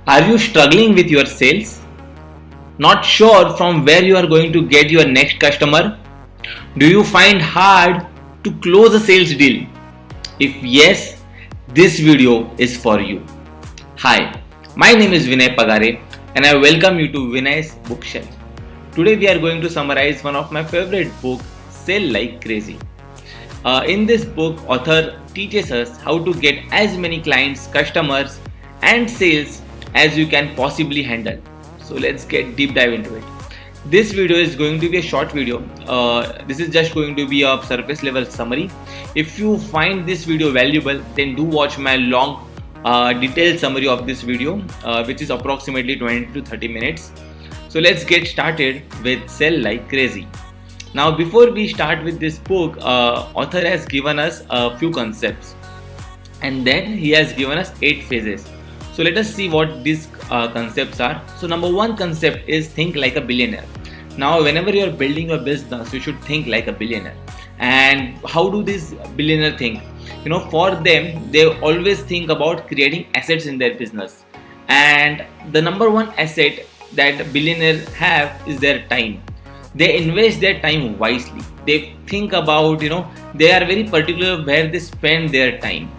Are you struggling with your sales? Not sure from where you are going to get your next customer? Do you find hard to close a sales deal? If yes, this video is for you. Hi, my name is Vinay Pagare and I welcome you to Vinay's Bookshelf. Today we are going to summarize one of my favorite books, Sell Like Crazy. In this book, author teaches us how to get as many clients, customers, and sales as you can possibly handle. So let's get deep dive into it. This video is going to be a short video. This is just going to be a surface level summary. If you find this video valuable, then do watch my long detailed summary of this video, which is approximately 20 to 30 minutes. So let's get started with Sell Like Crazy. Now, before we start with this book, author has given us a few concepts, and then he has given us 8 phases. So let us see what these concepts are. So number one concept is think like a billionaire. Now, whenever you are building your business, you should think like a billionaire. And how do these billionaire think? For them, they always think about creating assets in their business. And the number one asset that billionaires have is their time. They invest their time wisely. They think about, they are very particular where they spend their time.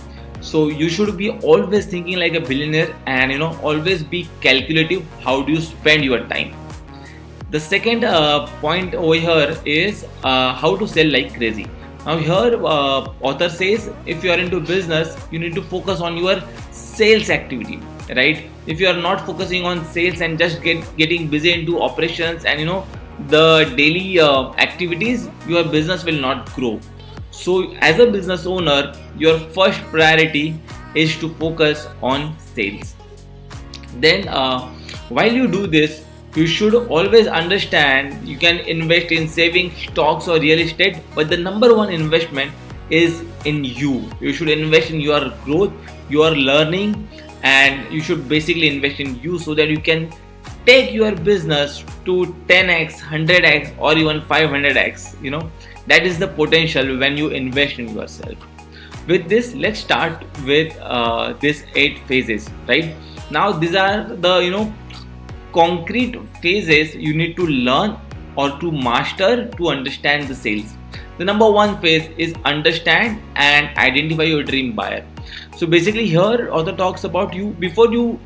So you should be always thinking like a billionaire, and always be calculative. How do you spend your time? The second point over here is how to sell like crazy. Now here author says if you are into business, you need to focus on your sales activity, right? If you are not focusing on sales and just getting busy into operations and the daily activities, your business will not grow. So as a business owner, your first priority is to focus on sales. Then while you do this, you should always understand you can invest in saving, stocks or real estate, but the number one investment is in you. You should invest in your growth, your learning, and you should basically invest in you so that you can take your business to 10x, 100x or even 500x. That is the potential when you invest in yourself. With this, let's start with these 8 phases. Right now, these are the concrete phases you need to learn or to master to understand the sales. The number one phase is understand and identify your dream buyer. So basically here author talks about you before you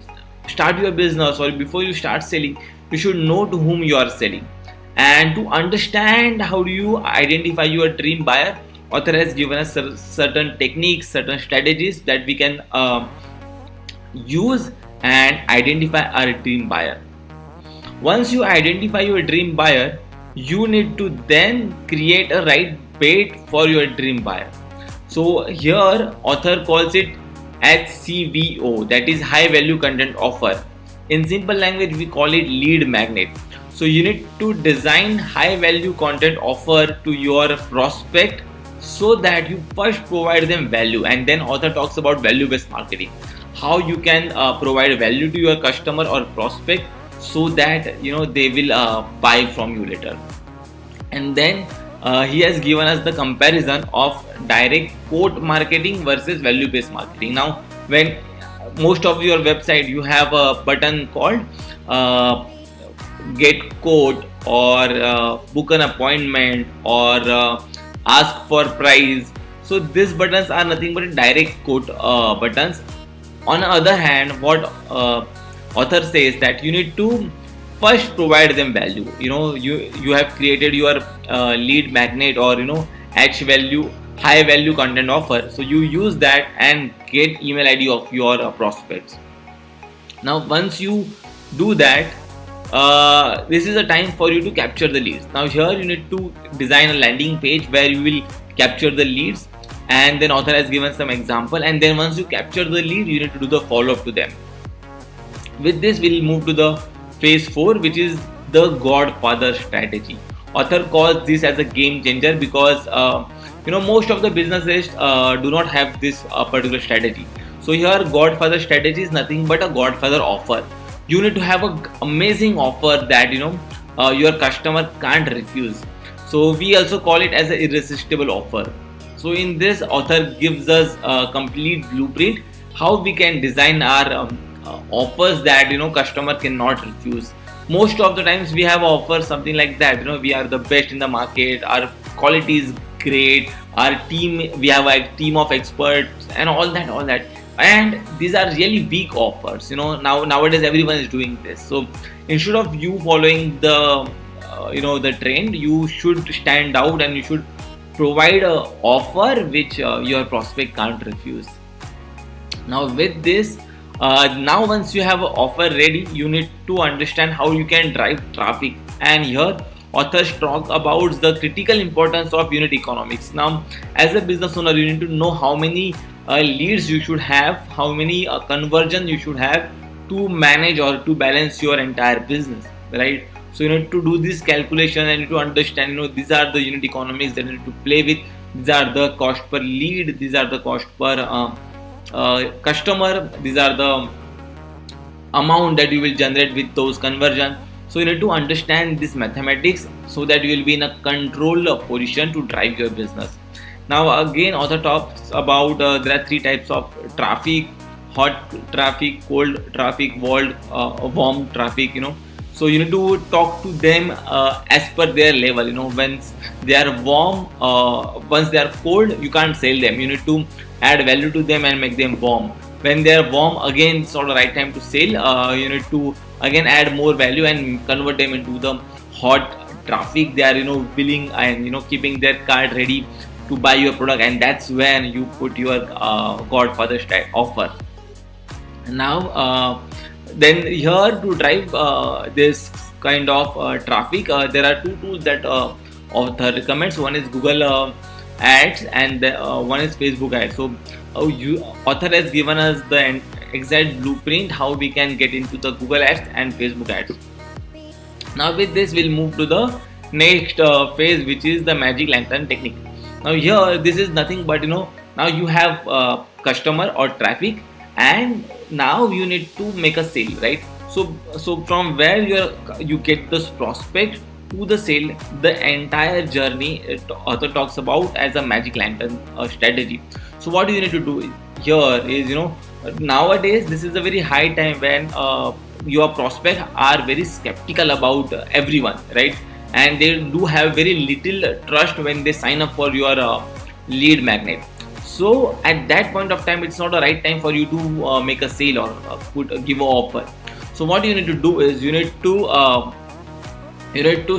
start your business or before you start selling, you should know to whom you are selling. And to understand how do you identify your dream buyer, author has given us certain techniques, certain strategies that we can use and identify our dream buyer. Once you identify your dream buyer, you need to then create a right bait for your dream buyer. So here author calls it HCVO, that is high value content offer. In simple language, we call it lead magnet. So you need to design high value content offer to your prospect so that you first provide them value, and then author talks about value based marketing, how you can provide value to your customer or prospect so that they will buy from you later. And then he has given us the comparison of direct quote marketing versus value based marketing. Now when most of your website you have a button called get quote or book an appointment or ask for price. So these buttons are nothing but direct quote buttons. On the other hand, what author says that you need to first provide them value. You have created your lead magnet or H value, high value content offer, so you use that and get email ID of your prospects. Now once you do that, this is a time for you to capture the leads. Now here you need to design a landing page where you will capture the leads, and then author has given some example, and then once you capture the lead, you need to do the follow up to them. With this, we'll move to the phase 4, which is the Godfather strategy. Author calls this as a game changer because most of the businesses do not have this particular strategy. So here Godfather strategy is nothing but a Godfather offer. You need to have an amazing offer that your customer can't refuse. So we also call it as an irresistible offer. So in this, author gives us a complete blueprint how we can design our offers that customer cannot refuse. Most of the times we have offers something like that, we are the best in the market, our quality is great, our team, we have a team of experts and all that, and these are really weak offers. Nowadays everyone is doing this. So instead of you following the trend, you should stand out and you should provide a offer which your prospect can't refuse. Now with this, now once you have an offer ready, you need to understand how you can drive traffic. And here authors talk about the critical importance of unit economics. Now as a business owner, you need to know how many leads you should have, how many conversion you should have to manage or to balance your entire business, right? So you need to do this calculation and you need to understand, these are the unit economics that you need to play with. These are the cost per lead, these are the cost per customer, these are the amount that you will generate with those conversion. So you need to understand this mathematics so that you will be in a control position to drive your business. Now again, author talks about there are three types of traffic: hot traffic, cold traffic, warm traffic. So you need to talk to them as per their level. Once they are warm, once they are cold, you can't sell them. You need to add value to them and make them warm. When they are warm, again it's not the right time to sell. You need to again add more value and convert them into the hot traffic. They are willing and keeping their card ready to buy your product, and that's when you put your godfather style offer. Now then here to drive this kind of traffic, there are two tools that author recommends. One is Google ads and one is Facebook ads. So author has given us the exact blueprint how we can get into the Google ads and Facebook ads. Now with this we'll move to the next phase, which is the magic lantern technique. Now here this is nothing but now you have customer or traffic, and now you need to make a sale, right? So from where you get this prospect to the sale, the entire journey author talks about as a magic lantern strategy. So what you need to do here is, nowadays this is a very high time when your prospects are very skeptical about everyone, right? And they do have very little trust when they sign up for your lead magnet. So at that point of time, it's not the right time for you to make a sale or give an offer. So what you need to do is you need to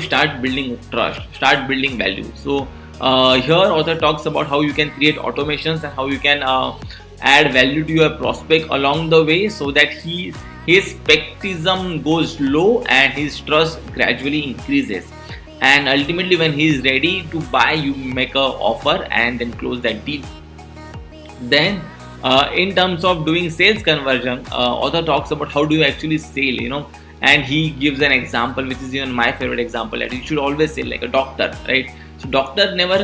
start building trust, start building value. So here author talks about how you can create automations and how you can add value to your prospect along the way, so that his skepticism goes low and his trust gradually increases. And ultimately, when he is ready to buy, you make a offer and then close that deal. Then in terms of doing sales conversion, author talks about how do you actually sell, and he gives an example which is even my favorite example, that you should always sell like a doctor, right? So doctor never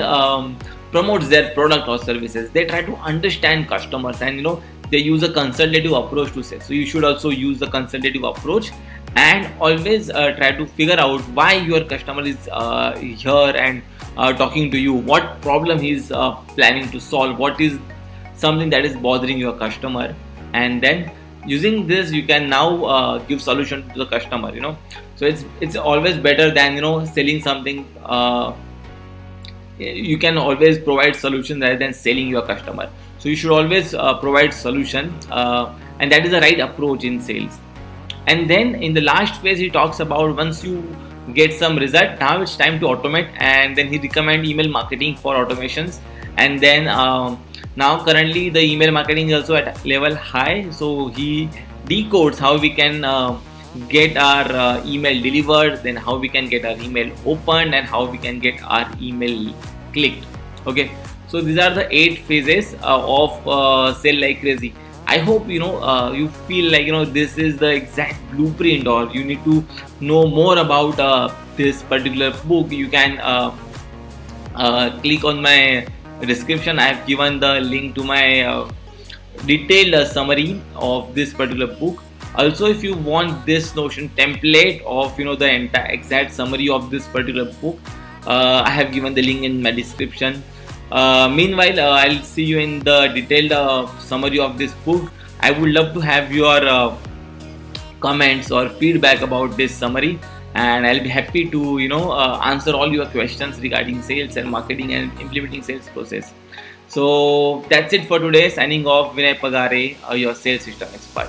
promotes their product or services. They try to understand customers, and they use a consultative approach to sell. So you should also use the consultative approach and always try to figure out why your customer is here and talking to you, what problem he is planning to solve, what is something that is bothering your customer, and then using this you can now give solution to the customer. So it's always better than selling something. You can always provide solution rather than selling your customer. So you should always provide solution, and that is the right approach in sales. And then in the last phase he talks about once you get some result, now it's time to automate, and then he recommend email marketing for automations. And then now currently the email marketing is also at level high, so he decodes how we can get our email delivered, then how we can get our email opened, and how we can get our email clicked. Okay, so these are the 8 phases of sell like crazy. I hope you feel like this is the exact blueprint, or you need to know more about this particular book. You can click on my description. I have given the link to my detailed summary of this particular book. Also, if you want this Notion template of the entire exact summary of this particular book, I have given the link in my description. Meanwhile, I'll see you in the detailed summary of this book. I would love to have your comments or feedback about this summary, and I'll be happy to answer all your questions regarding sales and marketing and implementing sales process. So that's it for today. Signing off, Vinay Pagare, your sales system expert.